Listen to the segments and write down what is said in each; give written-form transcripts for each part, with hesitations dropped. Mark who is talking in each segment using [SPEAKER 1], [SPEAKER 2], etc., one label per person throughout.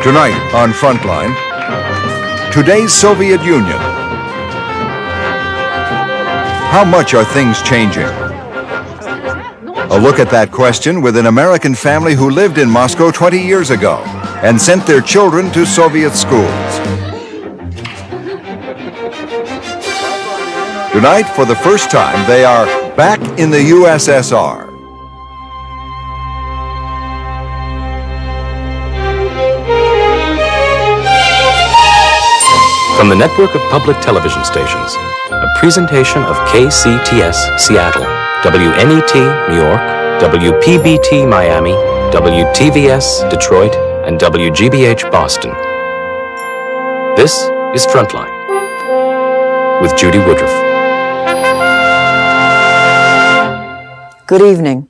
[SPEAKER 1] Tonight on Frontline, today's Soviet Union. How much are things changing? A look at that question with an American family who lived in Moscow 20 years ago and sent their children to Soviet schools. Tonight, for the first time, they are back in the USSR.
[SPEAKER 2] From the network of public television stations, a presentation of KCTS Seattle, WNET New York, WPBT Miami, WTVS Detroit, and WGBH Boston. This is Frontline with Judy Woodruff.
[SPEAKER 3] Good evening.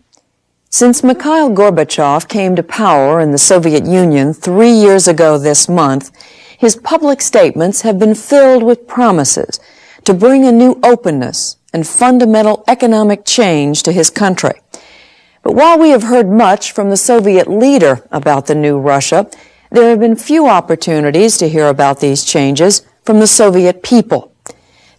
[SPEAKER 3] Since Mikhail Gorbachev came to power in the Soviet Union 3 years ago this month, his public statements have been filled with promises to bring a new openness and fundamental economic change to his country. But while we have heard much from the Soviet leader about the new Russia, there have been few opportunities to hear about these changes from the Soviet people.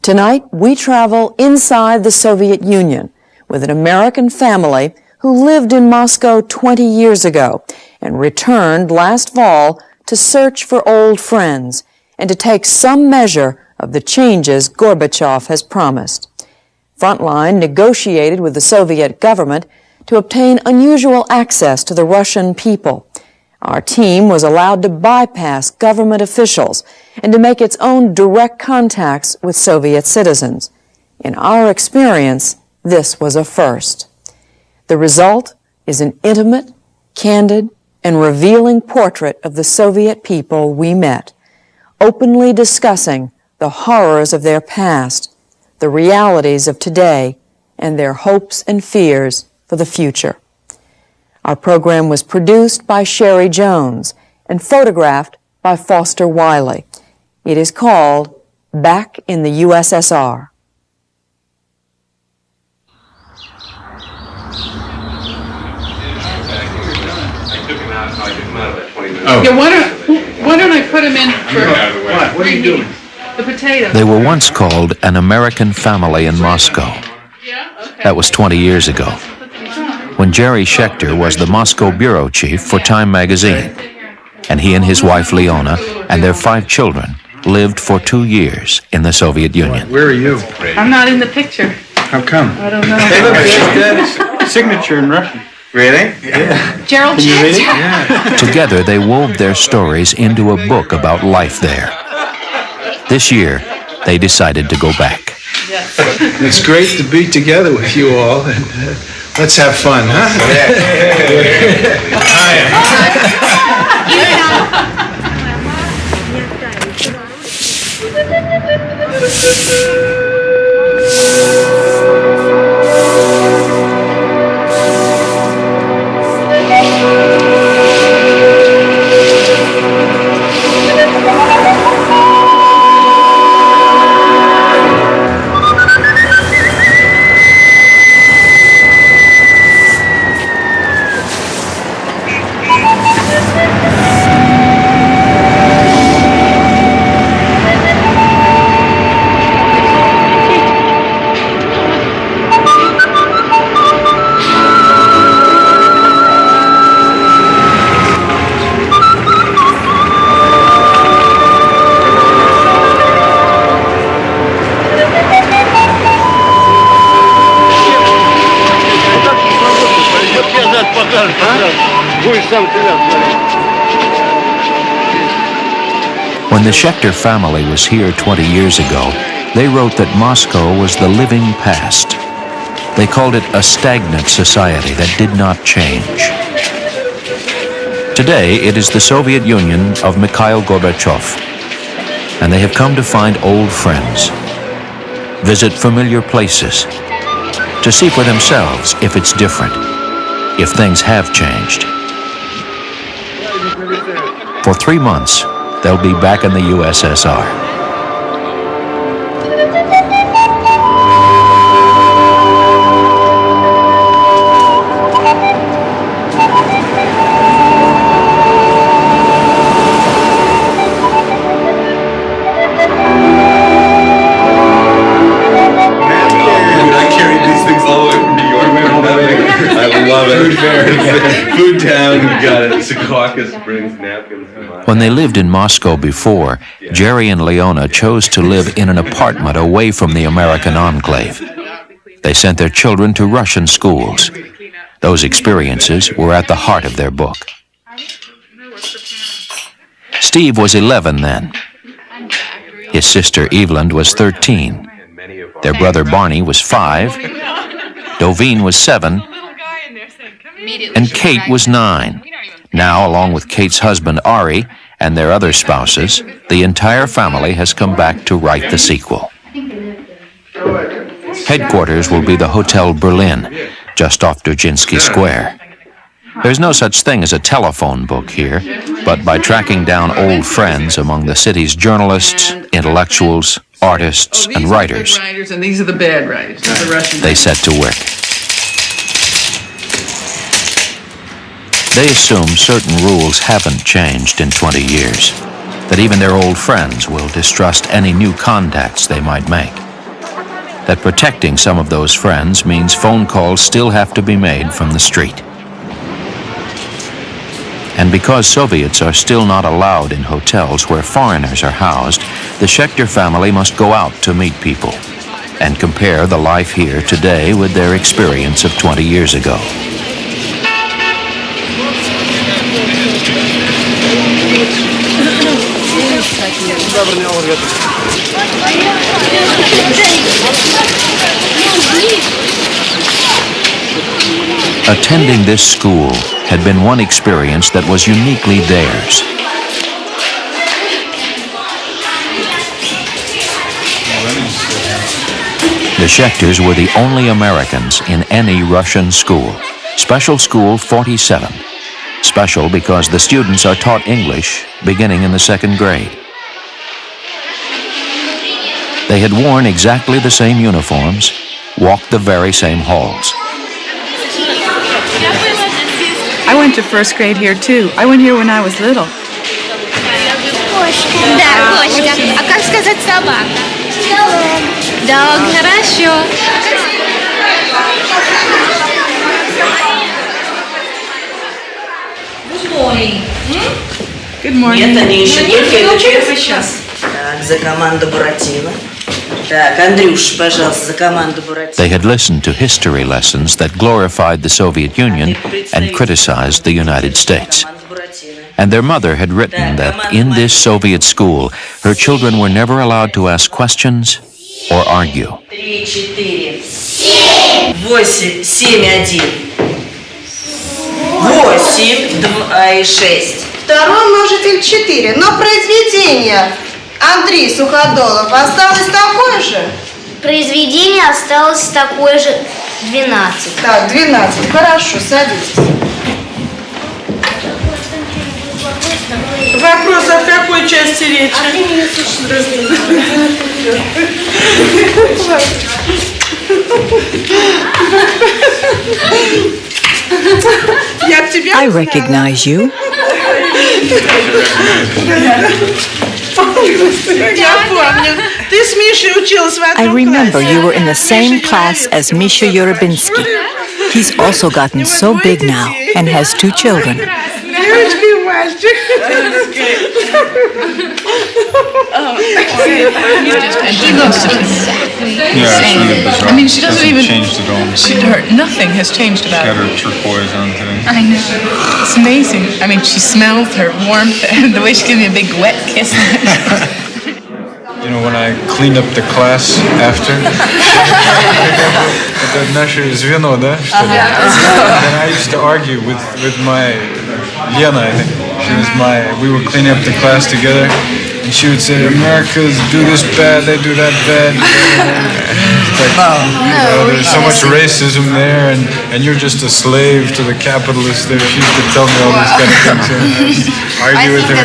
[SPEAKER 3] Tonight, we travel inside the Soviet Union with an American family who lived in Moscow 20 years ago and returned last fall to search for old friends and to take some measure of the changes Gorbachev has promised. Frontline negotiated with the Soviet government to obtain unusual access to the Russian people. Our team was allowed to bypass government officials and to make its own direct contacts with Soviet citizens. In our experience, this was a first. The result is an intimate, candid, and revealing portrait of the Soviet people we met, openly discussing the horrors of their past, the realities of today, and their hopes and fears for the future. Our program was produced by Sherry Jones and photographed by Foster Wiley. It is called Back in the USSR.
[SPEAKER 4] Oh. Yeah, why don't I put them in for...
[SPEAKER 5] What are you doing?
[SPEAKER 4] The potatoes.
[SPEAKER 6] They were once called an American family in Moscow. That was 20 years ago, when Jerry Schechter was the Moscow bureau chief for Time magazine, and he and his wife Leona and their 5 children lived for 2 years in the Soviet Union.
[SPEAKER 5] Where are you?
[SPEAKER 4] I'm not in the picture.
[SPEAKER 5] How come?
[SPEAKER 4] I don't know.
[SPEAKER 5] Hey, look, there's Dad's signature in Russian. Really?
[SPEAKER 4] Yeah. Gerald
[SPEAKER 5] Can you read it?
[SPEAKER 4] Schechter.
[SPEAKER 5] Yeah.
[SPEAKER 6] Together, they wove their stories into a book about life there. This year, they decided to go back.
[SPEAKER 4] Yes.
[SPEAKER 5] It's great to be together with you all, and let's have fun, huh?
[SPEAKER 6] When the Schechter family was here 20 years ago, they wrote that Moscow was the living past. They called it a stagnant society that did not change. Today, it is the Soviet Union of Mikhail Gorbachev, and they have come to find old friends, visit familiar places, to see for themselves if it's different, if things have changed. For 3 months, they'll be back in the USSR.
[SPEAKER 7] love it. Food town, we got it. Secaucus brings napkins.
[SPEAKER 6] When they lived in Moscow before, Jerry and Leona chose to live in an apartment away from the American enclave. They sent their children to Russian schools. Those experiences were at the heart of their book. Steve was 11 then. His sister Evelyn was 13. Their brother Barney was 5. Dovine was 7. And Kate was 9. Now, along with Kate's husband Ari and their other spouses, the entire family has come back to write the sequel. Headquarters will be the Hotel Berlin, just off Dzerzhinsky Square. There's no such thing as a telephone book here, but by tracking down old friends among the city's journalists, intellectuals, artists, and writers,
[SPEAKER 4] And these are the bad writers, not the Russian.
[SPEAKER 6] they set to work. They assume certain rules haven't changed in 20 years, that even their old friends will distrust any new contacts they might make, that protecting some of those friends means phone calls still have to be made from the street. And because Soviets are still not allowed in hotels where foreigners are housed, the Schechter family must go out to meet people and compare the life here today with their experience of 20 years ago. Attending this school had been one experience that was uniquely theirs. The Schechters were the only Americans in any Russian school. Special School 47. Special because the students are taught English beginning in the 2nd grade. They had worn exactly the same uniforms, walked the very same halls.
[SPEAKER 4] I went to 1st grade here too. I went here when I was little.
[SPEAKER 8] Да, кошка. А как сказать собака? Dog. Хорошо.
[SPEAKER 4] Good morning.
[SPEAKER 9] Нет, они еще только это сейчас. Так, за команду Буратино. Так, Андрюш, пожалуйста, за команду Буратино.
[SPEAKER 6] They had listened to history lessons that glorified the Soviet Union and criticized the United States. And their mother had written that in this Soviet school, her children were never allowed to ask questions or argue.
[SPEAKER 9] 3, 4, 8, 7, 1. 8, 2 и 6.
[SPEAKER 10] Второй множитель 4. Но произведение Андрей Суходолов осталось такое же?
[SPEAKER 8] Произведение осталось такое же 12.
[SPEAKER 10] Так, 12. Хорошо, садитесь.
[SPEAKER 9] Вопрос о какой части речи?
[SPEAKER 3] I recognize you. I remember you were in the same class as Misha Yurubinsky. He's also gotten so big now and has 2 children.
[SPEAKER 4] And he looks exactly the same. I mean, she doesn't even
[SPEAKER 5] changed at all.
[SPEAKER 4] nothing has changed about
[SPEAKER 5] Got
[SPEAKER 4] her.
[SPEAKER 5] her turquoise on today.
[SPEAKER 4] I know. It's amazing. I mean, she smells her warmth and the way she gives me a big wet kiss.
[SPEAKER 5] You know, when I cleaned up the class after, это наше звено, да? And I used to argue with my Lena, I think. We would clean up the class together, and she would say, Americans do this bad, they do that bad. There's so much racism there, and you're just a slave to the capitalists there. She used to tell me all these kind of things. Argue with her.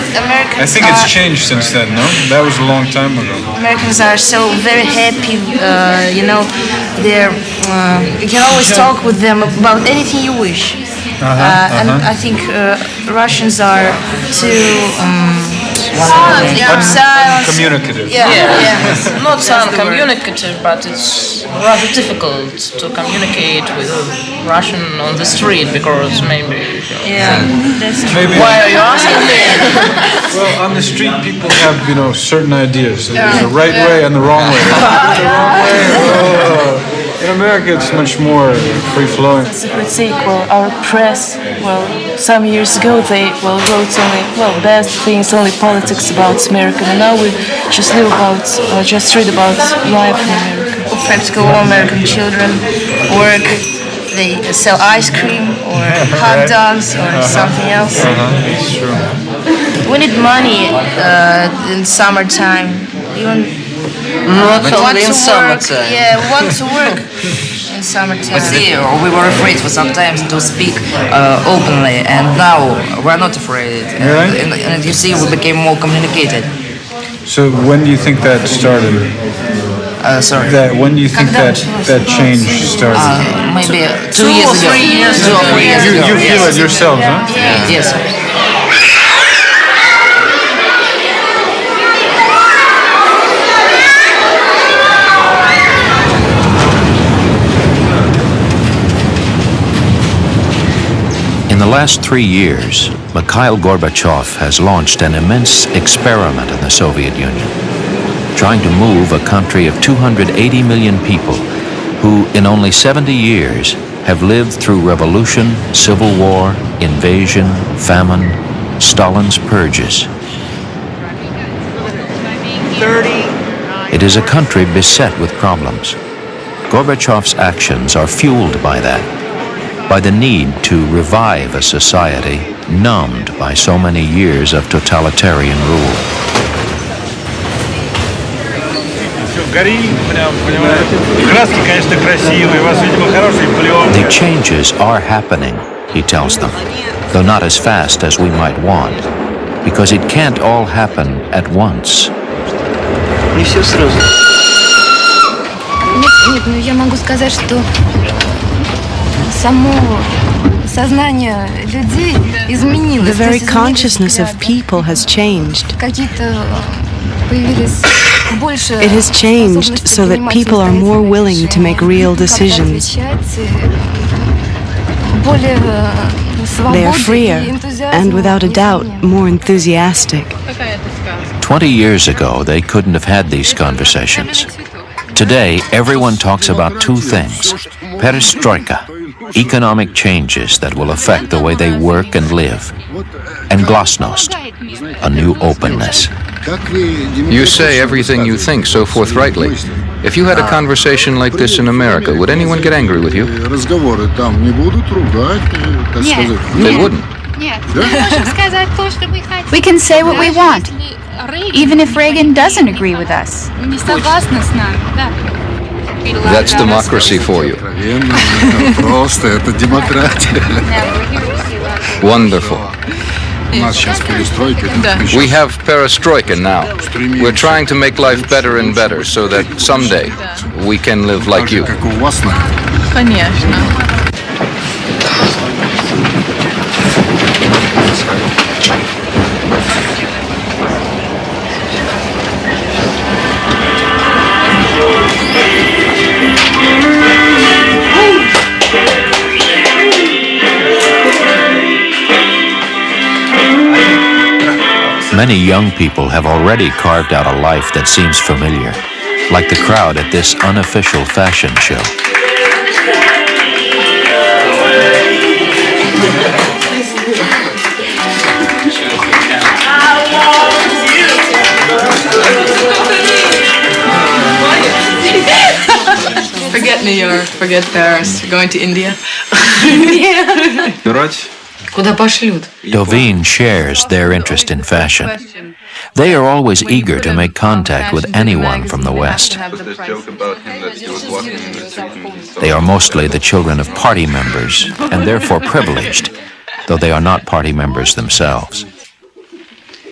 [SPEAKER 5] I think it's changed since then, no? That was a long time ago.
[SPEAKER 11] Americans are so very happy, they're, you can always talk with them about anything you wish. And I think Russians are too
[SPEAKER 5] Communicative.
[SPEAKER 11] Yeah. Not uncommunicative, but it's rather difficult to communicate with a Russian on the street because maybe.
[SPEAKER 5] Maybe.
[SPEAKER 11] Why are you asking me?
[SPEAKER 5] Well, on the street, people have certain ideas. So there's a right way and the wrong way. The wrong way. In America, it's much more free-flowing.
[SPEAKER 12] As a critique, our press, some years ago they wrote only bad things, only politics about America. And now we just read about life in America.
[SPEAKER 11] Practically all American children work. They sell ice cream or hot dogs or something else.
[SPEAKER 5] It's true.
[SPEAKER 11] We need money in summertime. Even
[SPEAKER 9] Not only in summertime.
[SPEAKER 11] Yeah, we want to work in summertime.
[SPEAKER 9] But see, we were afraid for some time to speak openly, and now we're not afraid.
[SPEAKER 5] Really?
[SPEAKER 9] And you see, we became more communicated.
[SPEAKER 5] So when do you think that started?
[SPEAKER 9] Sorry.
[SPEAKER 5] When do you think that change started?
[SPEAKER 9] Maybe 2 years ago. 2 or 3 years ago.
[SPEAKER 5] You feel it yourselves, huh?
[SPEAKER 9] Yes.
[SPEAKER 6] In the last 3 years, Mikhail Gorbachev has launched an immense experiment in the Soviet Union, trying to move a country of 280 million people who, in only 70 years, have lived through revolution, civil war, invasion, famine, Stalin's purges. It is a country beset with problems. Gorbachev's actions are fueled by that, by the need to revive a society numbed by so many years of totalitarian rule. The changes are happening, he tells them, though not as fast as we might want, because it can't all happen at once.
[SPEAKER 8] Нет, ну я могу сказать, что само сознание людей изменилось.
[SPEAKER 12] The very consciousness of people has changed.
[SPEAKER 8] Какие-то появились больше.
[SPEAKER 12] It has changed so that people are more willing to make real decisions. They are freer and, without a doubt, more enthusiastic.
[SPEAKER 6] 20 years ago, they couldn't have had these conversations. Today, everyone talks about two things: perestroika, economic changes that will affect the way they work and live, and glasnost, a new openness.
[SPEAKER 13] You say everything you think so forthrightly. If you had a conversation like this in America, would anyone get angry with you? They wouldn't.
[SPEAKER 14] We can say what we want, even if Reagan doesn't agree with us.
[SPEAKER 13] That's democracy for you. Wonderful. We have perestroika now. We're trying to make life better and better so that someday we can live like you.
[SPEAKER 4] Конечно.
[SPEAKER 6] Many young people have already carved out a life that seems familiar, like the crowd at this unofficial fashion show.
[SPEAKER 4] Forget New York, forget Paris. You're going to India? Куда пошлют?
[SPEAKER 6] Doveen shares their interest in fashion. They are always eager to make contact with anyone from the West. They are mostly the children of party members and therefore privileged, though they are not party members themselves.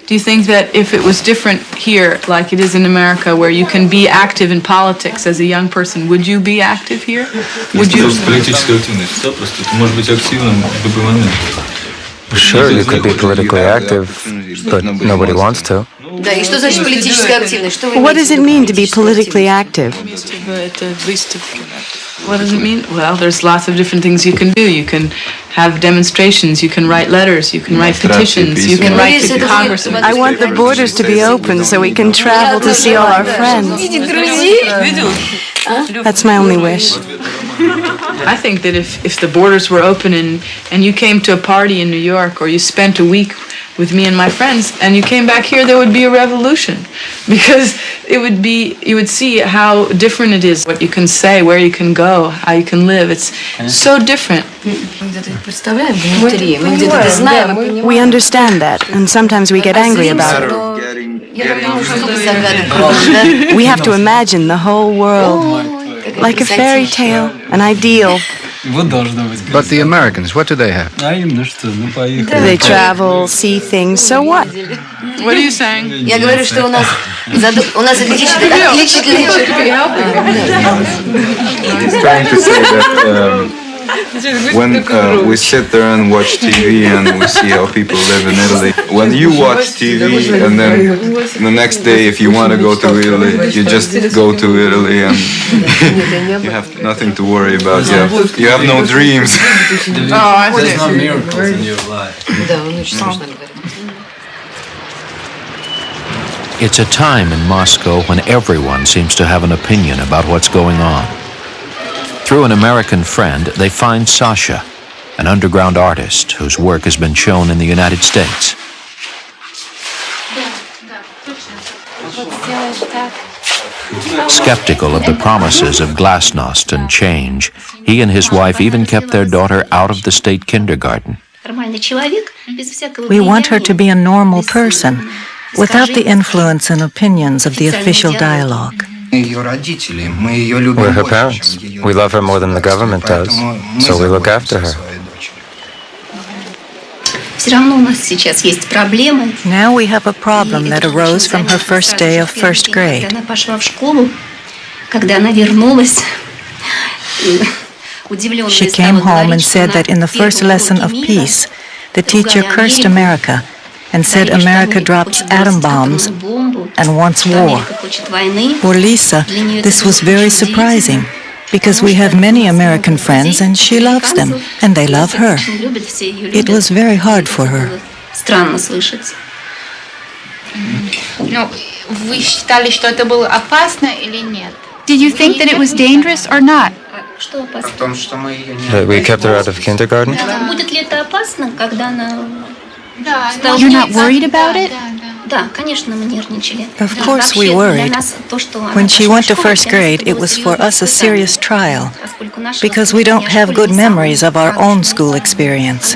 [SPEAKER 4] Do you think that if it was different here, like it is in America, where you can be active in politics as a young person, would you be active here? Would you?
[SPEAKER 2] Sure, you could be politically active but nobody wants to.
[SPEAKER 9] Да, и что значит политическая активность? Что вы
[SPEAKER 10] What does it mean to be politically active?
[SPEAKER 4] What does it mean? Well, there's lots of different things you can do. You can have demonstrations, you can write letters, you can write petitions, you can write to Congress.
[SPEAKER 10] I want the borders to be open so we can travel to see all our friends. That's my only wish.
[SPEAKER 4] I think that if the borders were open and you came to a party in New York, or you spent a week with me and my friends and you came back here, there would be a revolution, because you would see how different it is, what you can say, where you can go, how you can live. It's so different.
[SPEAKER 10] We understand that, and sometimes we get angry about it. We have to imagine the whole world, like a fairy tale, an ideal.
[SPEAKER 13] But the Americans, what do they have?
[SPEAKER 10] They travel, see things, so what?
[SPEAKER 4] What are you saying?
[SPEAKER 9] Я говорю, что у нас отличительный
[SPEAKER 5] Trying to say that when we sit there and watch TV and we see how people live in Italy, when you watch TV and then the next day if you want to go to Italy, you just go to Italy and you have nothing to worry about. You have no dreams.
[SPEAKER 15] There's no miracles in your life.
[SPEAKER 6] It's a time in Moscow when everyone seems to have an opinion about what's going on. Through an American friend, they find Sasha, an underground artist whose work has been shown in the United States. Skeptical of the promises of glasnost and change, he and his wife even kept their daughter out of the state kindergarten.
[SPEAKER 16] We want her to be a normal person, without the influence and opinions of the official dialogue.
[SPEAKER 2] We're her parents. We love her more than the government does, so we look after her.
[SPEAKER 16] Now we have a problem that arose from her first day of first grade. She came home and said that in the first lesson of peace, the teacher cursed America and said America drops atom bombs and wants war. For Lisa, this was very surprising, because we have many American friends and she loves them, and they love her. It was very hard for her.
[SPEAKER 14] Did you think that it was dangerous or not?
[SPEAKER 2] That we kept her out of kindergarten?
[SPEAKER 14] You're not worried about it?
[SPEAKER 16] Of course we worried. When she went to first grade, it was for us a serious trial, because we don't have good memories of our own school experience.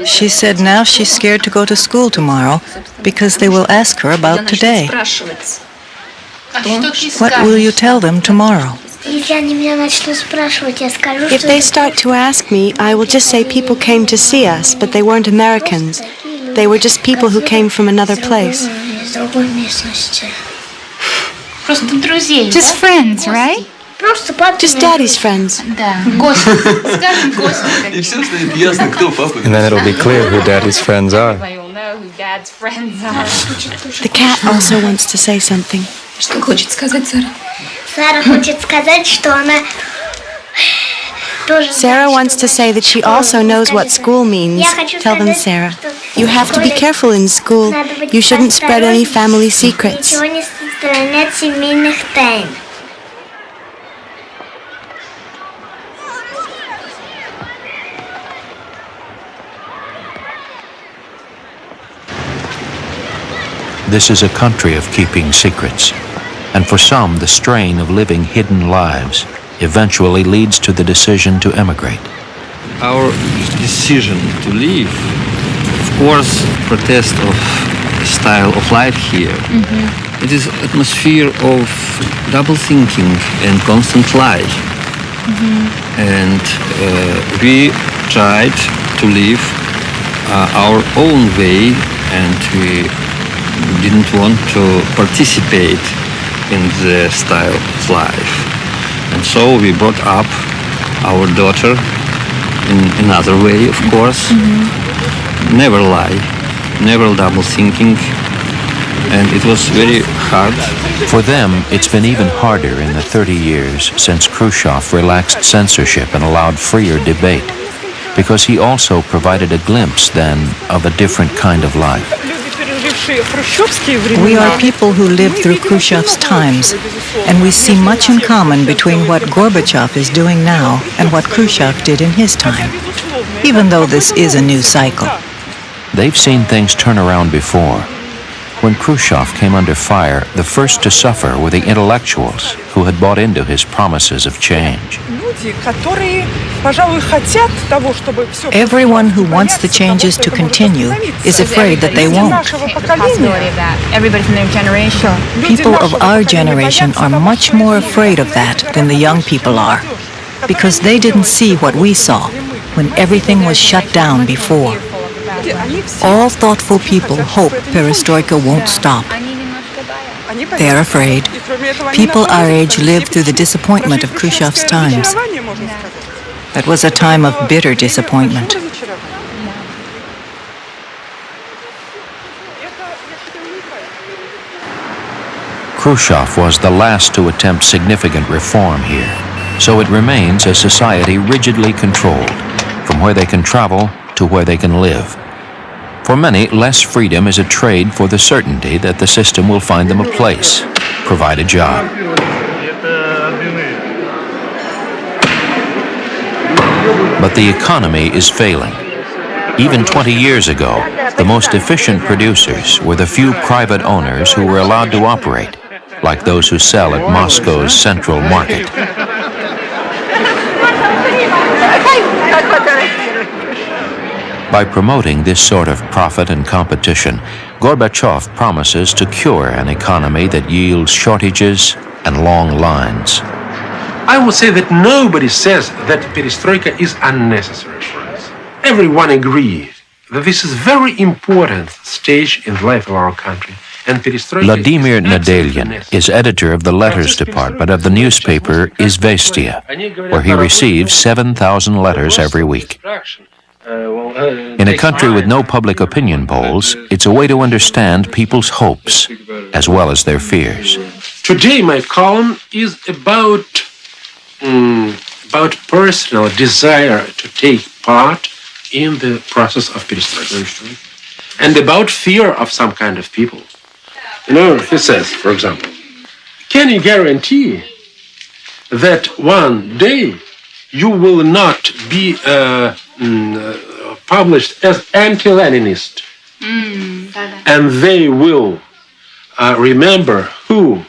[SPEAKER 16] She said now she's scared to go to school tomorrow, because they will ask her about today. What will you tell them tomorrow?
[SPEAKER 10] If they start to ask me, I will just say people came to see us, but they weren't Americans. They were just people who came from another place.
[SPEAKER 14] Just friends, right?
[SPEAKER 10] Just Daddy's friends.
[SPEAKER 2] And then it'll be clear who Daddy's friends are.
[SPEAKER 10] The cat also wants to say something. Sarah wants to say that she also knows what school means. Tell them, Sarah. You have to be careful in school. You shouldn't spread any family secrets.
[SPEAKER 6] This is a country of keeping secrets, and for some, the strain of living hidden lives eventually leads to the decision to emigrate.
[SPEAKER 17] Our decision to leave, of course, protest of style of life here. It is atmosphere of double thinking and constant lie. And we tried to live our own way, and we didn't want to participate in the style of life. And so we brought up our daughter in another way, of course. Never lie, never double thinking, and it was very hard.
[SPEAKER 6] For them, it's been even harder in the 30 years since Khrushchev relaxed censorship and allowed freer debate, because he also provided a glimpse then of a different kind of life.
[SPEAKER 16] We are people who lived through Khrushchev's times, and we see much in common between what Gorbachev is doing now and what Khrushchev did in his time, even though this is a new cycle.
[SPEAKER 6] They've seen things turn around before. When Khrushchev came under fire, the first to suffer were the intellectuals who had bought into his promises of change.
[SPEAKER 16] Everyone who wants the changes to continue is afraid that they won't.
[SPEAKER 14] Everybody from their generation.
[SPEAKER 16] People of our generation are much more afraid of that than the young people are, because they didn't see what we saw when everything was shut down before. All thoughtful people hope perestroika won't stop. They're afraid. People our age lived through the disappointment of Khrushchev's times. That was a time of bitter disappointment.
[SPEAKER 6] Khrushchev was the last to attempt significant reform here, so it remains a society rigidly controlled, from where they can travel to where they can live. For many, less freedom is a trade for the certainty that the system will find them a place, provide a job. But the economy is failing. Even 20 years ago, the most efficient producers were the few private owners who were allowed to operate, like those who sell at Moscow's central market. By promoting this sort of profit and competition, Gorbachev promises to cure an economy that yields shortages and long lines.
[SPEAKER 18] I would say that nobody says that perestroika is unnecessary for us. Everyone agrees that this is a very important stage in the life of our country. And
[SPEAKER 6] Vladimir Nedelyan is editor of the letters department of the newspaper Izvestia, where he receives 7,000 letters every week. In a country with no public opinion polls, it's a way to understand people's hopes as well as their fears.
[SPEAKER 18] Today my column is about personal desire to take part in the process of perestroika and about fear of some kind of people. You know, he says, for example, can you guarantee that one day you will not be published as anti-Leninist, and they will remember who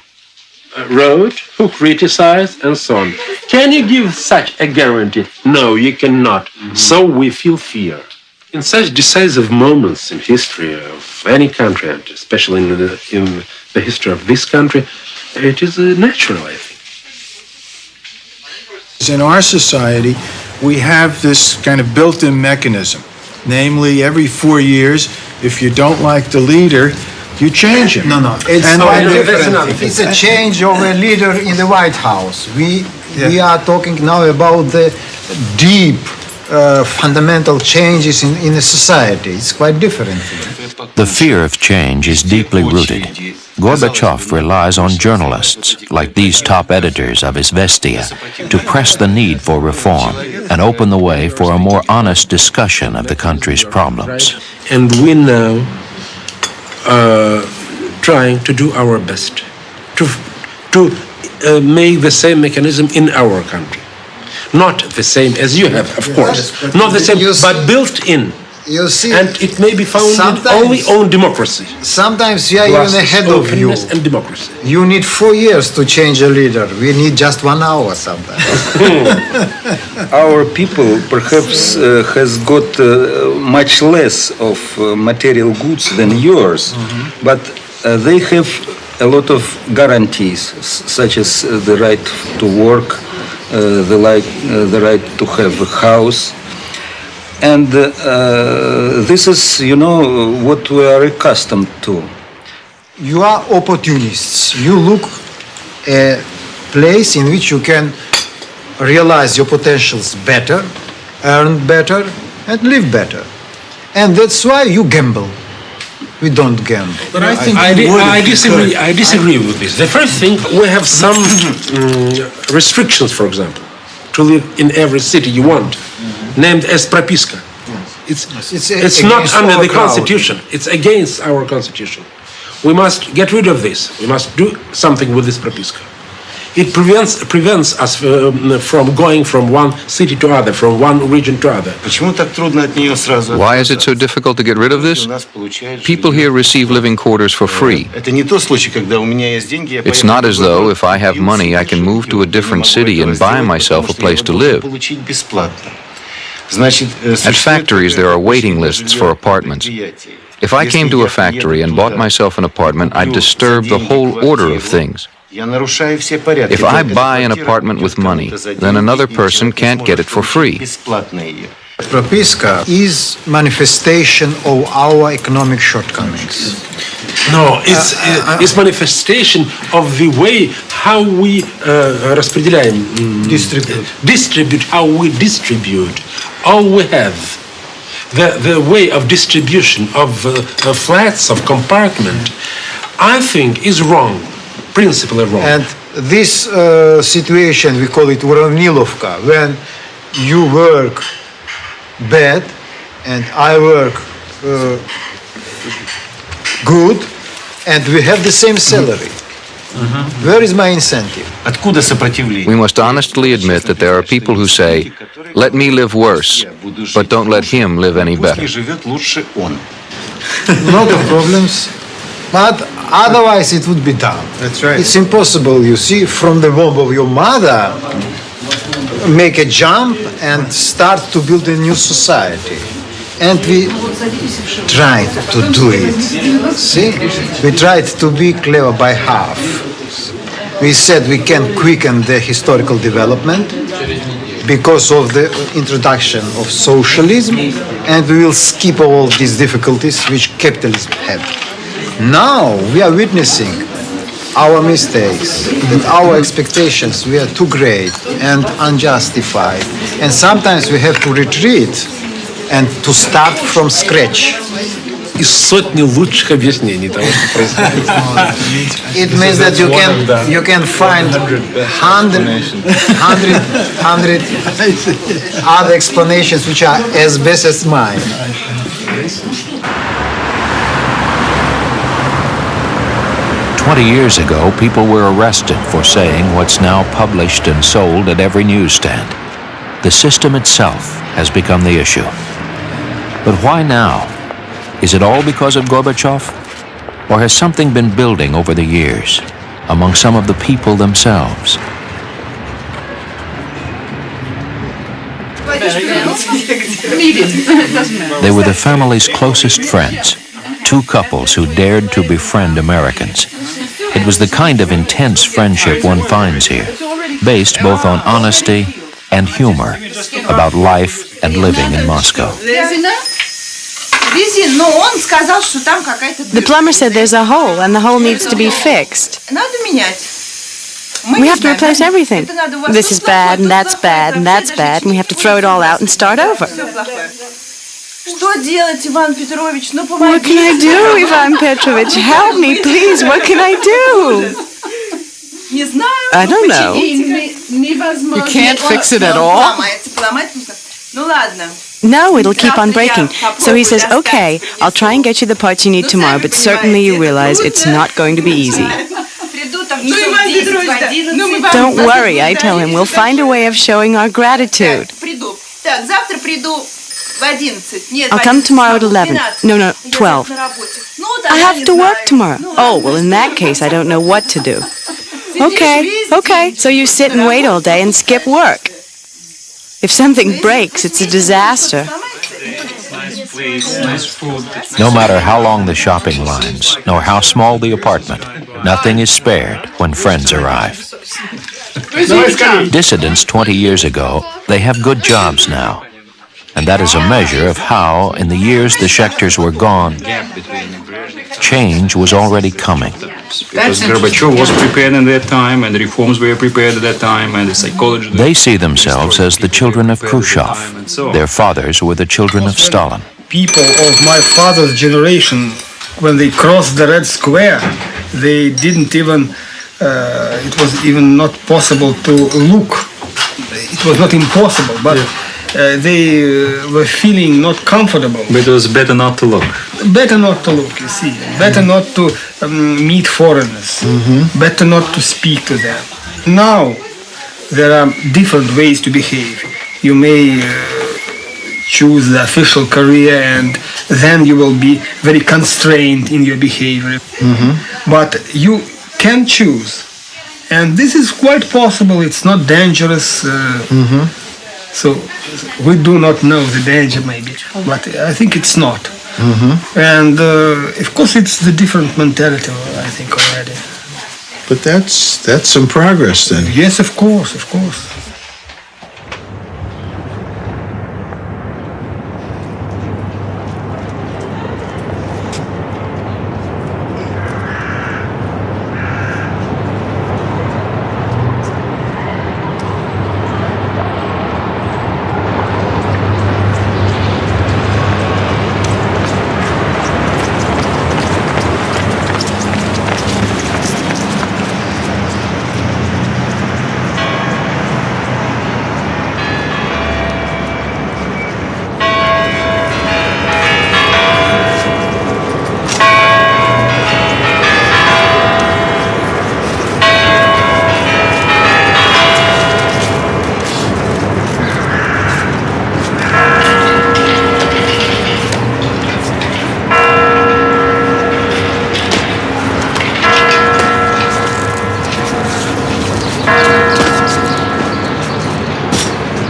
[SPEAKER 18] wrote, who criticized, and so on. Can you give such a guarantee? No, you cannot. So we feel fear. In such decisive moments in history of any country, and especially in the history of this country, it is natural, I think.
[SPEAKER 5] In our society, we have this kind of built-in mechanism. Namely, every 4 years, if you don't like the leader, you change him.
[SPEAKER 19] No, it's different. It's a change of a leader in the White House. We are talking now about the deep, fundamental changes in the society. It's quite different.
[SPEAKER 6] The fear of change is deeply rooted. Gorbachev relies on journalists, like these top editors of Izvestia, to press the need for reform and open the way for a more honest discussion of the country's problems.
[SPEAKER 18] And we now are trying to do our best to make the same mechanism in our country. Not the same as you have, of course. Not the same, but built in.
[SPEAKER 19] You see,
[SPEAKER 18] and it may be founded only on democracy.
[SPEAKER 19] Sometimes we are even ahead of you.
[SPEAKER 18] And democracy.
[SPEAKER 19] You need 4 years to change a leader. We need just 1 hour sometimes.
[SPEAKER 20] Our people perhaps has got much less of material goods than yours, but they have a lot of guarantees, such as the right to work, the right to have a house. And this is, what we are accustomed to.
[SPEAKER 19] You are opportunists. You look a place in which you can realize your potentials better, earn better, and live better. And that's why you gamble. we don't gamble.
[SPEAKER 18] But I disagree with this. The first thing, we have some restrictions, for example, to live in every city you want, named as propiska. It's not under the Constitution. It's against our Constitution. We must get rid of this. We must do something with this propiska. It prevents us from going from one city to other, from one region to other.
[SPEAKER 13] Why is it so difficult to get rid of this? People here receive living quarters for free. It's not as though if I have money I can move to a different city and buy myself a place to live. At factories there are waiting lists for apartments. If I came to a factory and bought myself an apartment, I'd disturb the whole order of things. If I buy an apartment with money, then another person can't get it for free.
[SPEAKER 19] Propiska is manifestation of our economic shortcomings.
[SPEAKER 18] No, it's manifestation of the way how we distribute, how we distribute all we have. The way of distribution of flats, of compartment, I think is wrong. Principally wrong.
[SPEAKER 19] And this situation, we call it Uravnilovka, when you work bad and I work good and we have the same salary. Where is my incentive?
[SPEAKER 13] We must honestly admit that there are people who say, let me live worse, but don't let him live any better.
[SPEAKER 19] Lot of problems, but otherwise it would be done.
[SPEAKER 21] That's right.
[SPEAKER 19] It's impossible, you see, from the womb of your mother, make a jump and start to build a new society. And we tried to do it. See? We tried to be clever by half. We said we can quicken the historical development because of the introduction of socialism, and we will skip all these difficulties which capitalism had. Now we are witnessing our mistakes, that our expectations were too great and unjustified, and sometimes we have to retreat and to start from scratch.
[SPEAKER 18] Из сотни лучших объяснений того, что происходит.
[SPEAKER 19] It means that you can find hundred other explanations which are as best as mine.
[SPEAKER 6] Years ago, people were arrested for saying what's now published and sold at every newsstand. The system itself has become the issue. But why now? Is it all because of Gorbachev? Or has something been building over the years among some of the people themselves? They were the family's closest friends, two couples who dared to befriend Americans. It was the kind of intense friendship one finds here, based both on honesty and humor about life and living in Moscow.
[SPEAKER 10] The plumber said there's a hole and the hole needs to be fixed. We have to replace everything. This is bad and that's bad and that's bad, and we have to throw it all out and start over. What can I do, Ivan Petrovich? Help me, please. What can I do? I don't know.
[SPEAKER 11] You can't fix it at all?
[SPEAKER 10] No, it'll keep on breaking. So he says, okay, I'll try and get you the parts you need tomorrow, but certainly you realize it's not going to be easy. Don't worry, I tell him, we'll find a way of showing our gratitude. I'll come tomorrow at 11. No, 12. I have to work tomorrow. Oh, well, in that case, I don't know what to do. Okay. So you sit and wait all day and skip work. If something breaks, it's a disaster.
[SPEAKER 6] No matter how long the shopping lines, nor how small the apartment, nothing is spared when friends arrive. Dissidents 20 years ago, they have good jobs now. And that is a measure of how, in the years the Schechters were gone, change was already coming.
[SPEAKER 22] Because Gorbachev was prepared at that time, and the reforms were prepared at that time, and the psychology...
[SPEAKER 6] They see themselves as the children of Khrushchev. Their fathers were the children of Stalin.
[SPEAKER 5] People of my father's generation
[SPEAKER 1] when they crossed the Red Square, they didn't even, it was even not possible to look. It was not impossible, but they were feeling not comfortable.
[SPEAKER 22] But it was better not to look.
[SPEAKER 1] Better not to look, you see. Better not to meet foreigners. Better not to speak to them. Now, there are different ways to behave. You may choose the official career, and then you will be very constrained in your behavior. But you can choose, and this is quite possible. It's not dangerous. So we do not know the danger, maybe, but I think it's not. And of course, it's the different mentality, I think, already.
[SPEAKER 21] But that's some progress then.
[SPEAKER 1] Yes, of course, of course.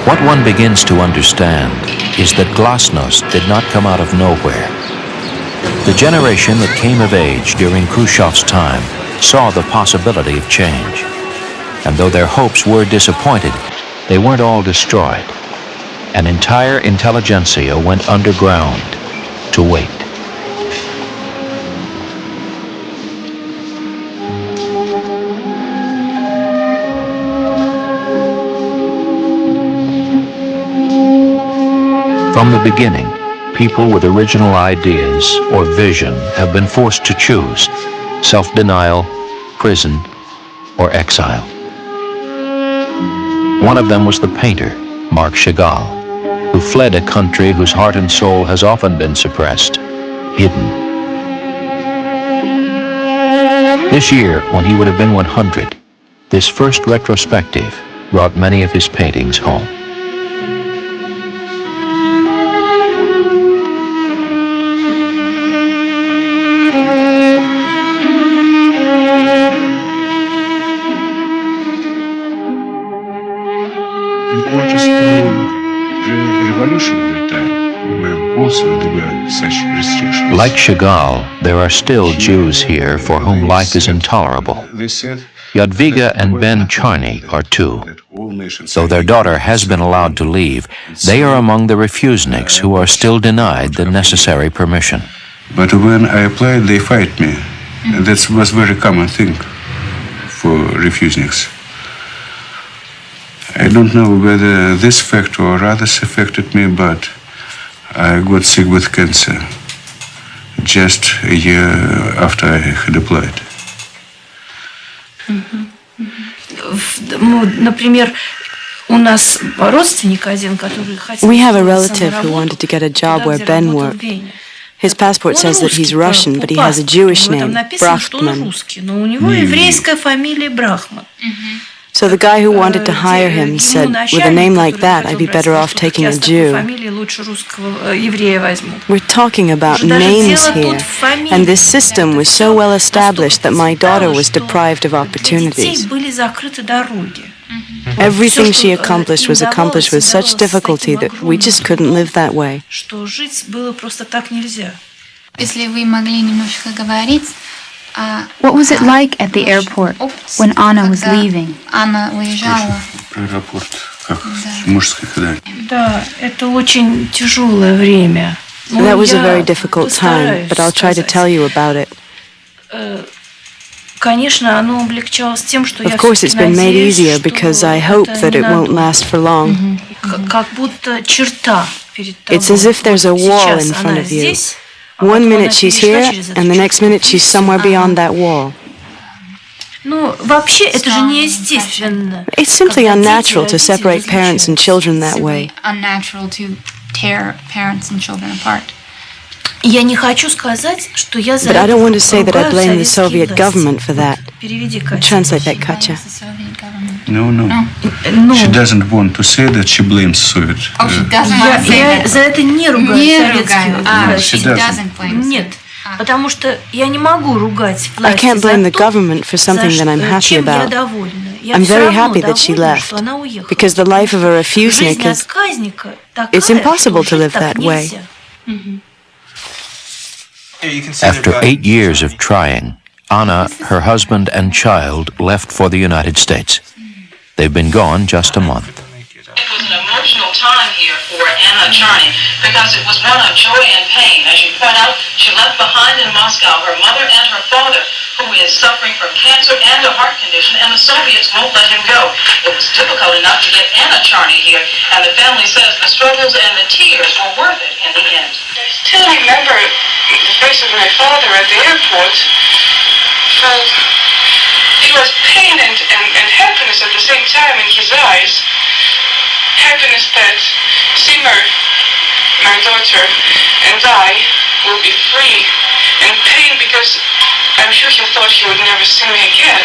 [SPEAKER 6] What one begins to understand is that glasnost did not come out of nowhere. The generation that came of age during Khrushchev's time saw the possibility of change. And though their hopes were disappointed, they weren't all destroyed. An entire intelligentsia went underground to wait. From the beginning, people with original ideas or vision have been forced to choose self-denial, prison, or exile. One of them was the painter, Marc Chagall, who fled a country whose heart and soul has often been suppressed, hidden. This year, when he would have been 100, this first retrospective brought many of his paintings home. Like Chagall, there are still Jews here for whom life is intolerable. Jadwiga and Ben Charny are two. Though their daughter has been allowed to leave, they are among the refuseniks who are still denied the necessary permission.
[SPEAKER 23] But when I applied, they fight me. That was a very common thing for refuseniks. I don't know whether this fact or others affected me, but I got sick with cancer just a year after I had applied.
[SPEAKER 10] We have a relative who wanted to get a job where Ben worked. His passport says that he's Russian, but he has a Jewish name, Brachman. So the guy who wanted to hire him said, with a name like that, I'd be better off taking a Jew. We're talking about names here, and this system was so well established that my daughter was deprived of opportunities. Everything she accomplished was accomplished with such difficulty that we just couldn't live that way.
[SPEAKER 14] What was it like at the airport when Anna was leaving?
[SPEAKER 10] That was a very difficult time, but I'll try to tell you about it. Of course, it's been made easier because I hope that it won't last for long. It's as if there's a wall in front of you, One minute she's here, and the next minute she's somewhere beyond that wall. It's simply unnatural to separate parents and children that way.
[SPEAKER 14] Unnatural to tear parents and children apart.
[SPEAKER 10] But I don't want to say that I blame the Soviet government for that. Translate that, Katya.
[SPEAKER 23] No. She doesn't want to say that she blames Soviet.
[SPEAKER 14] Oh, she doesn't want to say that.
[SPEAKER 23] No, she doesn't.
[SPEAKER 14] Blame
[SPEAKER 10] I can't blame the government for something that I'm happy about. I'm very happy that she left, because the life of a refusenik it's impossible to live that way.
[SPEAKER 6] After 8 years of trying, Anna, her husband, and child left for the United States. They've been gone just a month.
[SPEAKER 3] It was an emotional time here for Anna Charny because it was one of joy and pain. As you point out, she left behind in Moscow her mother and her father, who is suffering from cancer and a heart condition, and the Soviets won't let him go. It was difficult enough to get Anna Charny here, and the family says the struggles and the tears were worth it in the end. I still remember the face of my father at the airport. It was pain and happiness at the same time in his eyes. Happiness that Simmer, my daughter, and I will be free, and pain because I'm sure he thought he would never see me again.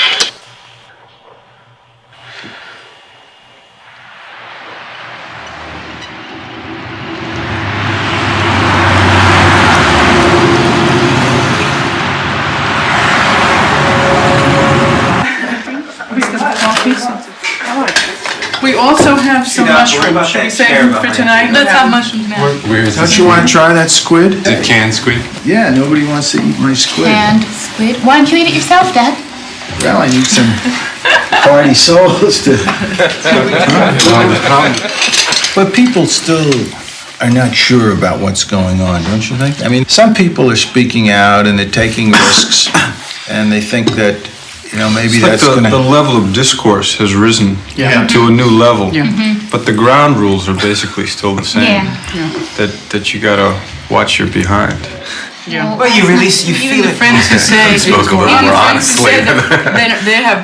[SPEAKER 4] We also have some mushrooms. Should we save them for tonight? Let's have mushrooms now.
[SPEAKER 21] Don't you want to try that squid?
[SPEAKER 22] Is it canned squid?
[SPEAKER 21] Yeah, nobody wants to eat my squid.
[SPEAKER 14] Canned squid. Why don't you eat it yourself, Dad?
[SPEAKER 21] Well, I need some party souls to... But people still are not sure about what's going on, don't you think? I mean, some people are speaking out and they're taking risks, and they think that, you know, maybe
[SPEAKER 5] it's like
[SPEAKER 21] that's going to...
[SPEAKER 5] The level of discourse has risen to a new level, but the ground rules are basically still the same. That you got to watch your behind.
[SPEAKER 4] Well, you feel the friends who say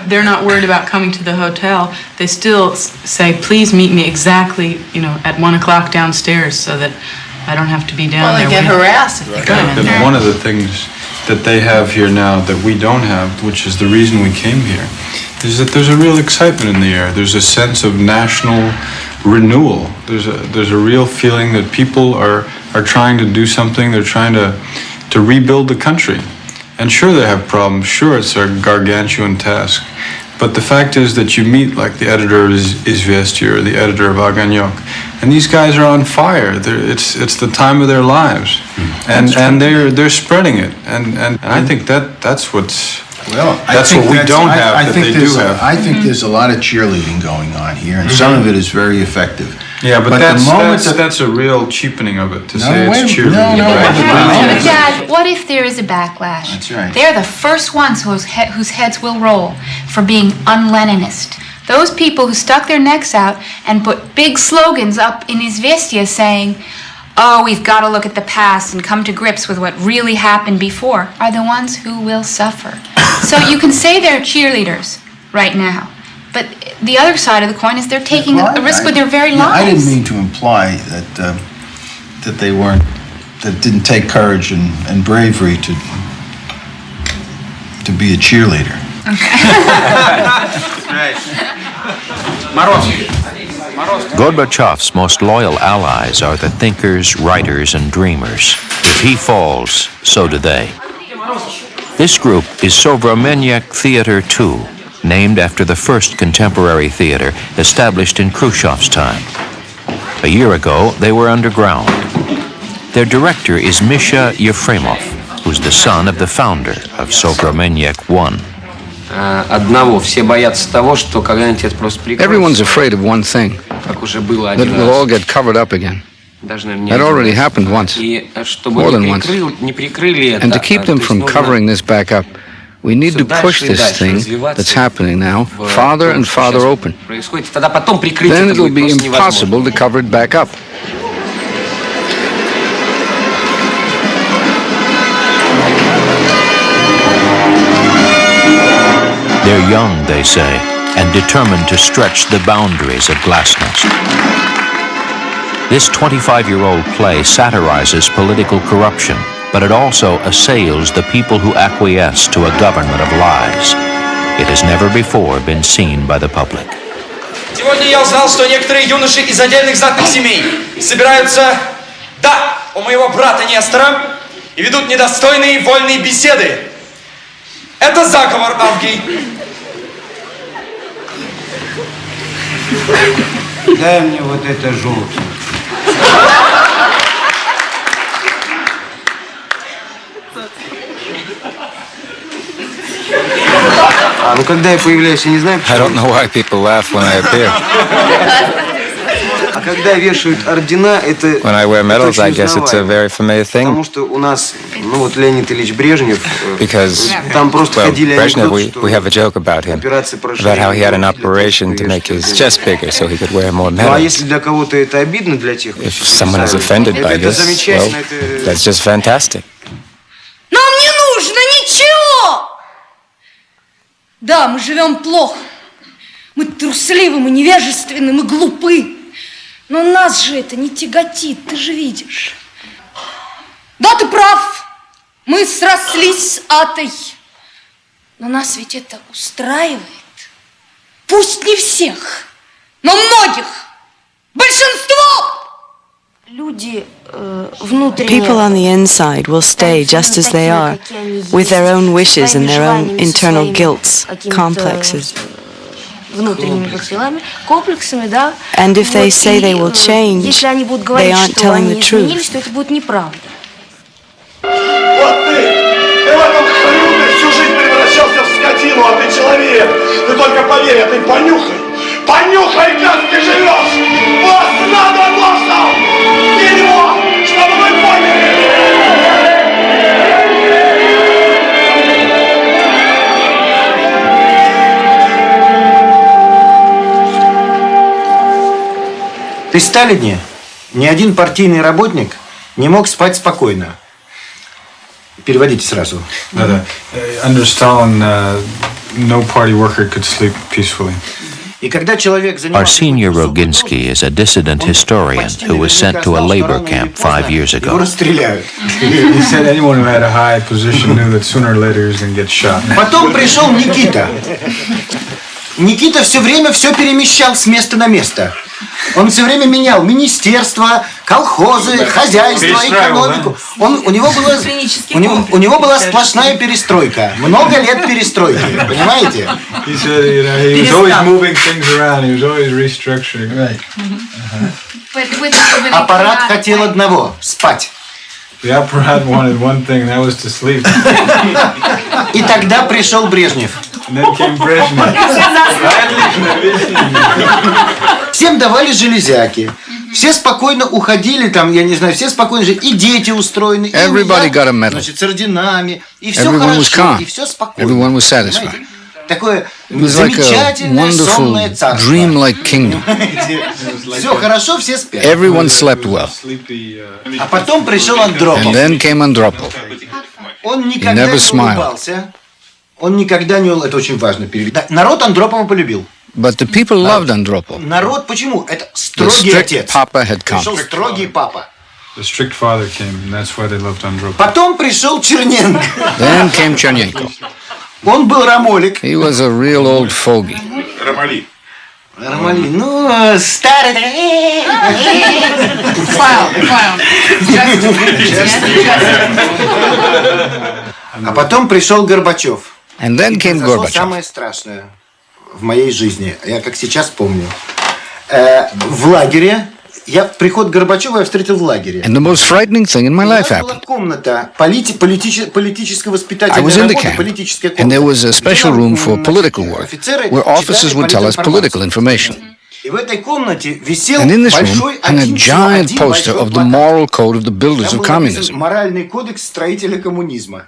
[SPEAKER 4] they're not worried about coming to the hotel. They still say, "Please meet me exactly, at 1 o'clock downstairs, so that I don't have to be down there."
[SPEAKER 5] Well, they get harassed if they come. And one of the things that they have here now that we don't have, which is the reason we came here, is that there's a real excitement in the air. There's a sense of national renewal. There's a real feeling that people are trying to do something. They're trying to rebuild the country. And sure, they have problems. Sure, it's a gargantuan task. But the fact is that you meet like the editor of Izvestia or the editor of Aganyok, and these guys are on fire. It's the time of their lives, and they're spreading it. And I think that's what's...
[SPEAKER 21] Well,
[SPEAKER 5] that's what we don't have that they do have.
[SPEAKER 21] I think there's a lot of cheerleading going on here, and some of it is very effective.
[SPEAKER 5] Yeah, but that's a real cheapening of it to say it's cheerleading.
[SPEAKER 14] But Dad, what if there is a backlash?
[SPEAKER 21] That's right.
[SPEAKER 14] They're the first ones whose heads will roll for being un-Leninist. Those people who stuck their necks out and put big slogans up in Izvestia saying, "Oh, we've got to look at the past and come to grips with what really happened before," are the ones who will suffer. So you can say they're cheerleaders right now, but the other side of the coin is they're taking a risk with their very lives.
[SPEAKER 21] I didn't mean to imply that they weren't, that didn't take courage and bravery to be a cheerleader.
[SPEAKER 6] Gorbachev's most loyal allies are the thinkers, writers, and dreamers. If he falls, so do they. This group is Sovremenyak Theater 2, named after the first contemporary theater established in Khrushchev's time. A year ago, they were underground. Their director is Misha Yefremov, who's the son of the founder of Sovremenyak 1.
[SPEAKER 7] Everyone's afraid of one thing, that it will all get covered up again. That already happened once, more than once. And to keep them from covering this back up, we need to push this thing that's happening now farther and farther open. Then it will be impossible to cover it back up.
[SPEAKER 6] They're young, they say, and determined to stretch the boundaries of glasnost. This 25-year-old play satirizes political corruption, but it also assails the people who acquiesce to a government of lies. It has never before been seen by the public.
[SPEAKER 8] Сегодня я узнал, что некоторые юноши из отдельных знатных семей собираются, да, у моего брата Нестора и ведут недостойные вольные беседы. Это заговор, Авгий.
[SPEAKER 15] Дай мне вот это желтое. Ну когда я появляюсь, я не знаю,
[SPEAKER 9] I don't know why people laugh when I appear.
[SPEAKER 15] А когда вешают ордена, это
[SPEAKER 9] When I wear medals, I guess it's a very familiar thing.
[SPEAKER 15] Потому что у нас, ну вот Леонид Ильич Брежнев,
[SPEAKER 9] Because,
[SPEAKER 15] там просто
[SPEAKER 9] well,
[SPEAKER 15] ходили
[SPEAKER 9] Brezhnev,
[SPEAKER 15] анекдоты,
[SPEAKER 9] we have a joke about him, about how he had an operation to make his chest bigger so he could wear more
[SPEAKER 15] Ну а
[SPEAKER 9] medals.
[SPEAKER 15] если для кого-то это обидно, для тех, кто
[SPEAKER 9] If someone is offended by
[SPEAKER 15] это
[SPEAKER 9] this,
[SPEAKER 15] замечательно,
[SPEAKER 9] well,
[SPEAKER 15] это...
[SPEAKER 9] that's just fantastic.
[SPEAKER 12] Нам не нужно ничего! Да, мы живем плохо. Мы трусливы, мы невежественны, мы глупы. Но нас же это не тяготит, ты же видишь. Да, ты прав. Мы срослись с Атой. Но нас ведь это устраивает. Пусть не всех, но многих. Большинство!
[SPEAKER 10] People on the inside will stay just as they are, with their own wishes and their own internal guilts, complexes. And if they say they will change, they aren't telling the truth.
[SPEAKER 24] Вот ты в этом хрюне всю жизнь превращался в скотину, а ты человек. Ты только поверь, а ты понюхай, как ты живешь. Вас надо носом! Его, чтобы вы поняли!
[SPEAKER 19] При Сталине ни один партийный работник не мог спать спокойно. Переводите сразу.
[SPEAKER 5] Да. Under Stalin, no party worker could sleep peacefully.
[SPEAKER 6] Arsenia Roginsky is a dissident historian who was sent to a labor camp 5 years ago.
[SPEAKER 5] He said anyone who had a high position knew that sooner or later he was going to get shot.
[SPEAKER 19] Потом пришел Никита. Никита все время все перемещал с места на место. Он все время менял министерства, колхозы, хозяйство, экономику. У него была сплошная перестройка. Много лет перестройки, понимаете?
[SPEAKER 5] He said, he was always moving things around. He was always restructuring. Right.
[SPEAKER 19] Аппарат хотел одного – спать.
[SPEAKER 5] The apparat wanted one thing, and that was to sleep.
[SPEAKER 19] И тогда пришел Брежнев.
[SPEAKER 5] And then came Brezhnev.
[SPEAKER 19] Всем давали железяки. Все спокойно уходили там, я не знаю, все спокойно жили. И дети устроены, и
[SPEAKER 7] Everybody got a medal.
[SPEAKER 19] значит, с орденами. И все
[SPEAKER 7] Everyone was
[SPEAKER 19] хорошо,
[SPEAKER 7] calm.
[SPEAKER 19] и все спокойно.
[SPEAKER 7] Everyone was satisfied.
[SPEAKER 19] Такое
[SPEAKER 7] It was like a
[SPEAKER 19] замечательное сонное
[SPEAKER 7] wonderful,
[SPEAKER 19] царство.
[SPEAKER 7] dream-like kingdom.
[SPEAKER 19] Все хорошо, все спят.
[SPEAKER 7] Everyone slept well.
[SPEAKER 19] А потом пришел Андропов.
[SPEAKER 7] And then came Andropov.
[SPEAKER 19] Он
[SPEAKER 7] He
[SPEAKER 19] никогда
[SPEAKER 7] never
[SPEAKER 19] не
[SPEAKER 7] smiled.
[SPEAKER 19] улыбался. Он никогда не... Это очень важно перевести. Народ Андропова полюбил.
[SPEAKER 7] But the people loved Andropov.
[SPEAKER 19] Народ почему? Это
[SPEAKER 7] The
[SPEAKER 19] строгий
[SPEAKER 7] strict
[SPEAKER 19] отец.
[SPEAKER 7] papa had come.
[SPEAKER 19] Пришел строгий папа.
[SPEAKER 5] The strict father came, and that's why they loved Andropov.
[SPEAKER 19] Потом пришел Черненко.
[SPEAKER 7] Then came Chernenko.
[SPEAKER 19] Он был рамолик.
[SPEAKER 7] He was a real old fogey.
[SPEAKER 24] Ромали.
[SPEAKER 19] Ромали, ну, старый. А потом пришел Горбачев.
[SPEAKER 7] And then came Gorbachev.
[SPEAKER 19] Самое страшное в моей жизни, я как сейчас помню. В лагере, приход Горбачева я встретил в лагере.
[SPEAKER 7] And the most frightening thing in my life happened.
[SPEAKER 19] Комната политическо-воспитательная
[SPEAKER 7] I was in the
[SPEAKER 19] работа,
[SPEAKER 7] camp,
[SPEAKER 19] политическая
[SPEAKER 7] and there
[SPEAKER 19] комната.
[SPEAKER 7] was a special room for political work, where officers would tell us political information.
[SPEAKER 19] И в этой комнате висел
[SPEAKER 7] And in this
[SPEAKER 19] большой
[SPEAKER 7] room hung a giant poster of the moral code of the builders of communism.
[SPEAKER 19] Моральный кодекс строителя коммунизма.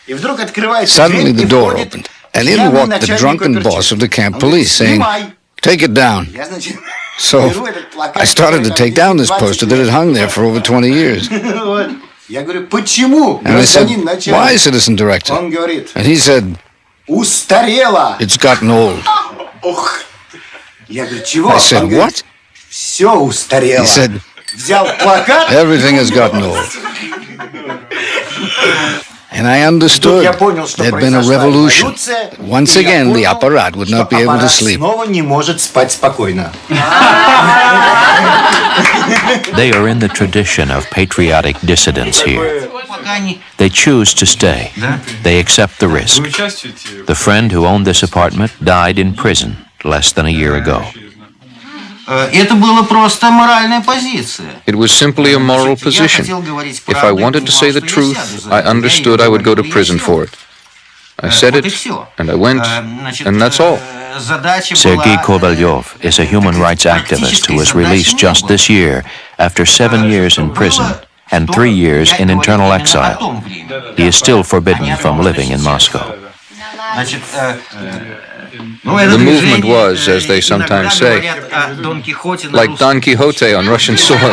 [SPEAKER 19] И вдруг открывается
[SPEAKER 7] Suddenly
[SPEAKER 19] дверь,
[SPEAKER 7] the
[SPEAKER 19] и
[SPEAKER 7] door
[SPEAKER 19] входит
[SPEAKER 7] opened, and in
[SPEAKER 19] пьяный
[SPEAKER 7] walked the
[SPEAKER 19] начальник
[SPEAKER 7] drunken
[SPEAKER 19] оперчика.
[SPEAKER 7] boss of the camp
[SPEAKER 19] Он
[SPEAKER 7] police,
[SPEAKER 19] говорит,
[SPEAKER 7] saying,
[SPEAKER 19] «Снимай».
[SPEAKER 7] "Take it down."
[SPEAKER 19] Я, значит,
[SPEAKER 7] So
[SPEAKER 19] беру этот плакат,
[SPEAKER 7] I started to take down this poster that had hung there for over 20 years.
[SPEAKER 19] Вот. Я говорю, почему,
[SPEAKER 7] And I said,
[SPEAKER 19] гражданин
[SPEAKER 7] "Why,
[SPEAKER 19] начальник?
[SPEAKER 7] citizen director?"
[SPEAKER 19] Он говорит,
[SPEAKER 7] And he said,
[SPEAKER 19] Устарело.
[SPEAKER 7] It's gotten old.
[SPEAKER 19] Ох. Я говорю, чего?
[SPEAKER 7] I said, what?
[SPEAKER 19] Все устарело.
[SPEAKER 7] He said,
[SPEAKER 19] взял плакат.
[SPEAKER 7] Everything has gotten old. And I understood there'd been a revolution. Once again, the apparat would not be able to sleep.
[SPEAKER 19] Снова не может спать спокойно.
[SPEAKER 6] They are in the tradition of patriotic dissidents here. They choose to stay. They accept the risk. The friend who owned this apartment died in prison less than a year ago.
[SPEAKER 2] Это была просто моральная позиция.
[SPEAKER 13] It was simply a moral position. If I wanted to say the truth, I understood I would go to prison for it. I said it, and I went, and that's all.
[SPEAKER 6] Sergei Kovalyov is a human rights activist who was released just this year after 7 years in prison and 3 years in internal exile. He is still forbidden from living in Moscow.
[SPEAKER 13] The movement was, as they sometimes say, like Don Quixote on Russian soil.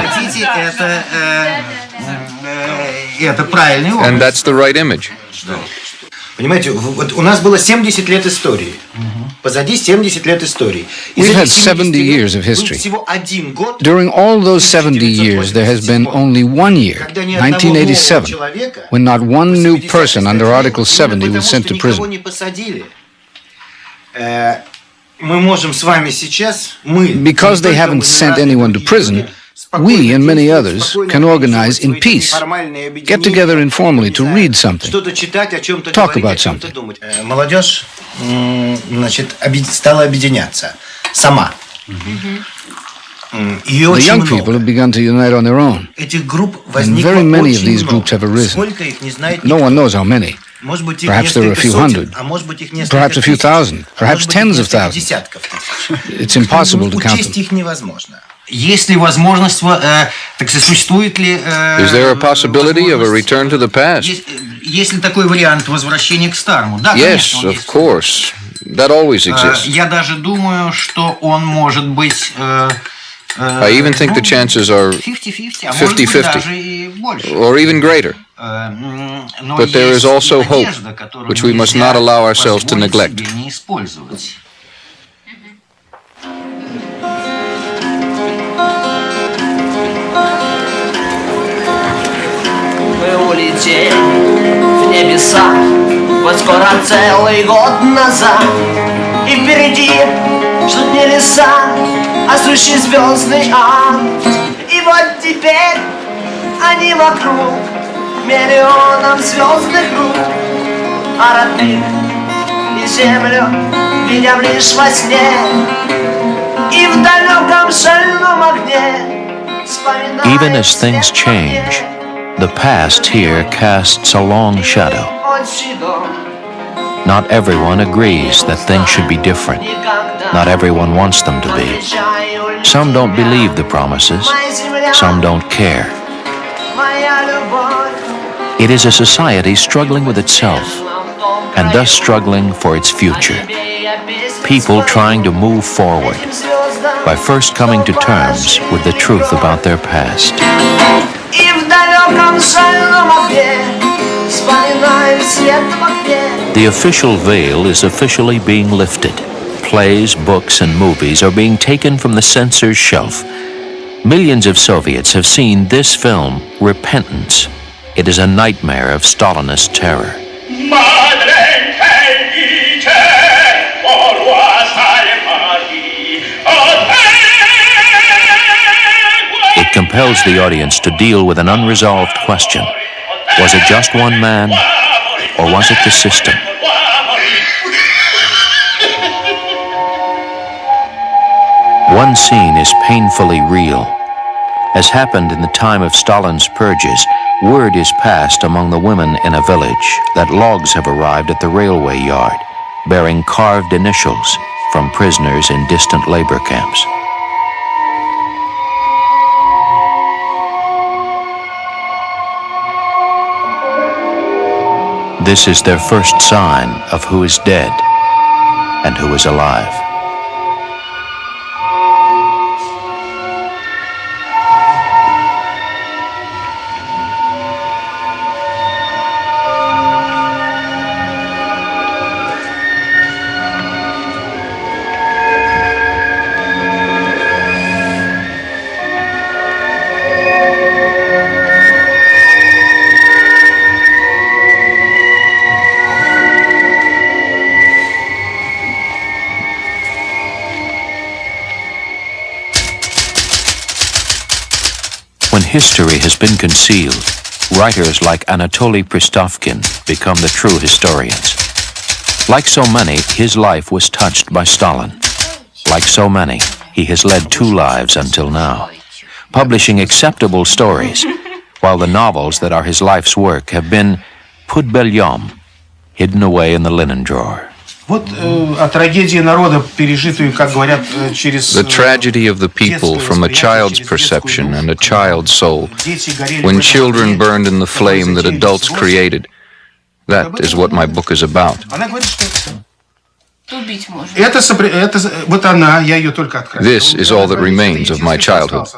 [SPEAKER 13] And that's the right image.
[SPEAKER 19] Понимаете, вот у нас было 70 лет истории. Позади 70 лет истории.
[SPEAKER 7] We've had 70 years of history. During all those 70 years, there has been only 1 year, 1987, when not one new person under Article 70 was sent to prison. Because they haven't sent anyone to prison, we and many others can organize in peace, get together informally to read something, talk about something.
[SPEAKER 19] Молодежь, значит, стала объединяться сама.
[SPEAKER 7] The young people have begun to unite on their own, and very many of these groups have arisen. No one knows how many. Perhaps there are a few hundred, perhaps a few thousand, perhaps tens of thousands. It's impossible to count them.
[SPEAKER 2] Есть ли возможность, так существует ли...
[SPEAKER 13] Is there a possibility of a return to the past?
[SPEAKER 2] Есть ли такой вариант возвращения к старому? Да,
[SPEAKER 13] yes,
[SPEAKER 2] конечно,
[SPEAKER 13] of course. That always exists.
[SPEAKER 2] Я даже думаю, что он может быть...
[SPEAKER 13] I even think the chances are 50-50, or even greater. But there is also hope, which we must not allow ourselves to neglect.
[SPEAKER 16] Мы улетели в небеса вот скоро целый год назад, и впереди ждут не леса, а сущий звездный ад. И вот теперь они вокруг миллионом звездных рук, а родных и землю видим лишь во сне, и в далеком шальном огне вспоминаем.
[SPEAKER 6] Even as things change, the past here casts a long shadow. Not everyone agrees that things should be different. Not everyone wants them to be. Some don't believe the promises. Some don't care. It is a society struggling with itself, and thus struggling for its future. People trying to move forward by first coming to terms with the truth about their past. The official veil is officially being lifted. Plays, books, and movies are being taken from the censor's shelf. Millions of Soviets have seen this film, Repentance. It is a nightmare of Stalinist terror. It compels the audience to deal with an unresolved question. Was it just one man, or was it the system? One scene is painfully real. As happened in the time of Stalin's purges, word is passed among the women in a village that logs have arrived at the railway yard, bearing carved initials from prisoners in distant labor camps. This is their first sign of who is dead and who is alive. When history has been concealed, writers like Anatoly Pristovkin become the true historians. Like so many, his life was touched by Stalin. Like so many, he has led two lives until now, publishing acceptable stories, while the novels that are his life's work have been put belyom, hidden away in the linen drawer.
[SPEAKER 21] The
[SPEAKER 13] tragedy of the people from a child's perception and a child's soul, when children burned in the flame that adults created, that is what my book is about. This is all that remains of my childhood.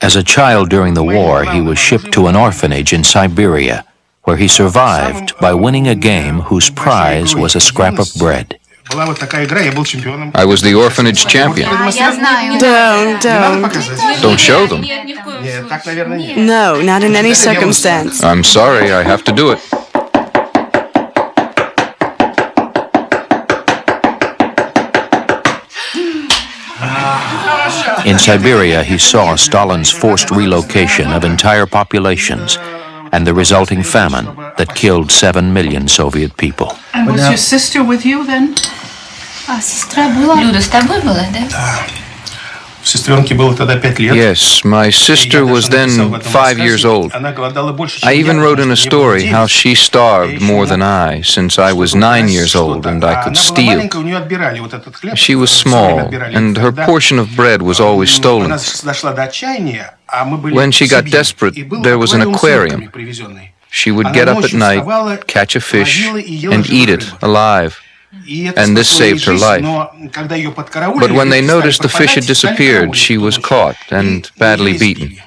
[SPEAKER 6] As a child during the war, he was shipped to an orphanage in Siberia, where he survived by winning a game whose prize was a scrap of bread.
[SPEAKER 13] I was the orphanage champion. Don't show them.
[SPEAKER 10] No, not in any circumstance.
[SPEAKER 13] I'm sorry, I have to do it.
[SPEAKER 6] In Siberia, he saw Stalin's forced relocation of entire populations and the resulting famine that killed 7 million Soviet people.
[SPEAKER 4] And was your sister with you then?
[SPEAKER 14] Люда с тобой была, да?
[SPEAKER 13] Yes, my sister was then 5 years old. I even wrote in a story how she starved more than I, since I was 9 years old and I could steal. She was small, and her portion of bread was always stolen. When she got desperate, there was an aquarium. She would get up at night, catch a fish, and eat it alive. And this saved her life. But when they noticed the fish had disappeared, she was caught and badly beaten.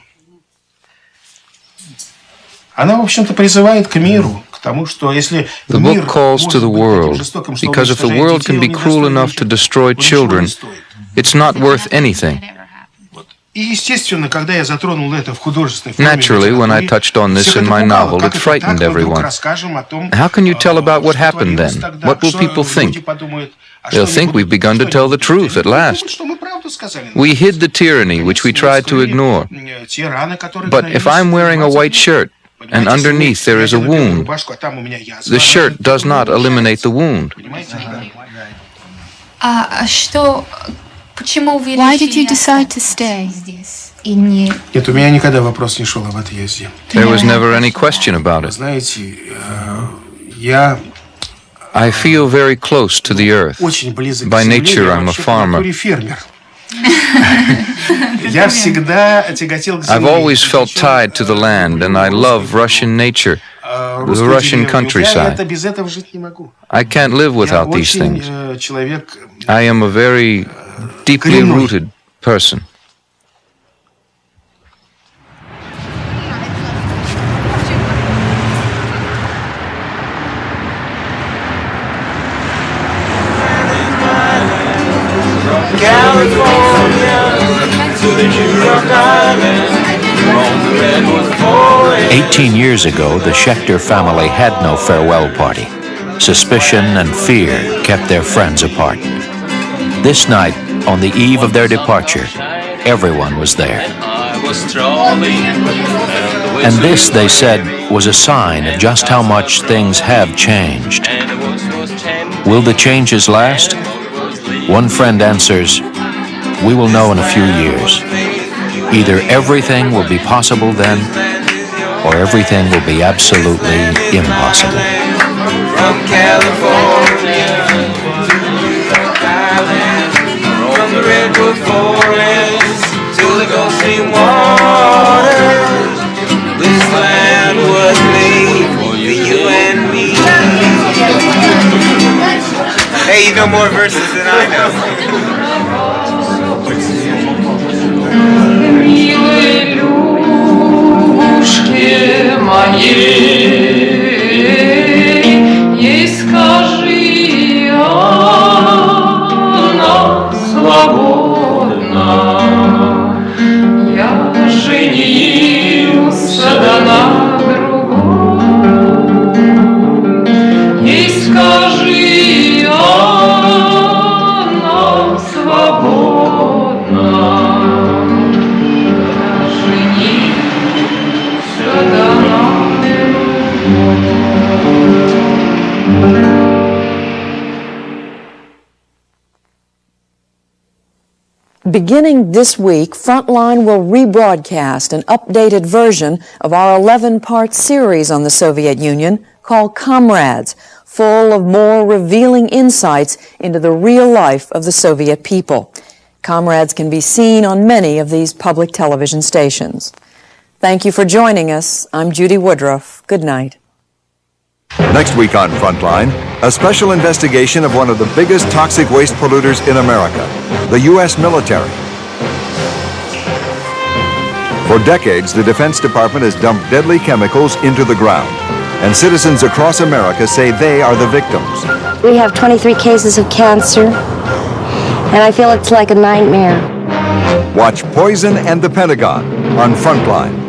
[SPEAKER 13] The book calls to the world, because if the world can be cruel enough to destroy children, it's not worth anything. Naturally, when I touched on this in my novel, it frightened everyone. How can you tell about what happened then? What will people think? They'll think we've begun to tell the truth at last. We hid the tyranny which we tried to ignore. But if I'm wearing a white shirt and underneath there is a wound, the shirt does not eliminate the wound.
[SPEAKER 14] Why did you decide to stay?
[SPEAKER 13] There was never any question about it. I feel very close to the earth. By nature, I'm a farmer. I've always felt tied to the land, and I love Russian nature, the Russian countryside. I can't live without these things. I am a very deeply rooted person.
[SPEAKER 24] California, to the New York Island, from the Redwood Forest.
[SPEAKER 6] 18 years ago, the Schechter family had no farewell party. Suspicion and fear kept their friends apart. This night, on the eve of their departure, everyone was there. And this, they said, was a sign of just how much things have changed. Will the changes last? One friend answers, we will know in a few years. Either everything will be possible then, or everything will be absolutely impossible.
[SPEAKER 24] From California, from the Redwood Forest to the Gulf Stream waters, this land was made for you and me. Hey, you know more verses than I know.
[SPEAKER 16] Скажи,
[SPEAKER 11] Beginning this week, Frontline will rebroadcast an updated version of our 11-part series on the Soviet Union called Comrades, full of more revealing insights into the real life of the Soviet people. Comrades can be seen on many of these public television stations. Thank you for joining us. I'm Judy Woodruff. Good night.
[SPEAKER 17] Next week on Frontline, a special investigation of one of the biggest toxic waste polluters in America, the U.S. military. For decades, the Defense Department has dumped deadly chemicals into the ground, and citizens across America say they are the victims.
[SPEAKER 18] We have 23 cases of cancer, and I feel it's like a nightmare.
[SPEAKER 17] Watch Poison and the Pentagon on Frontline.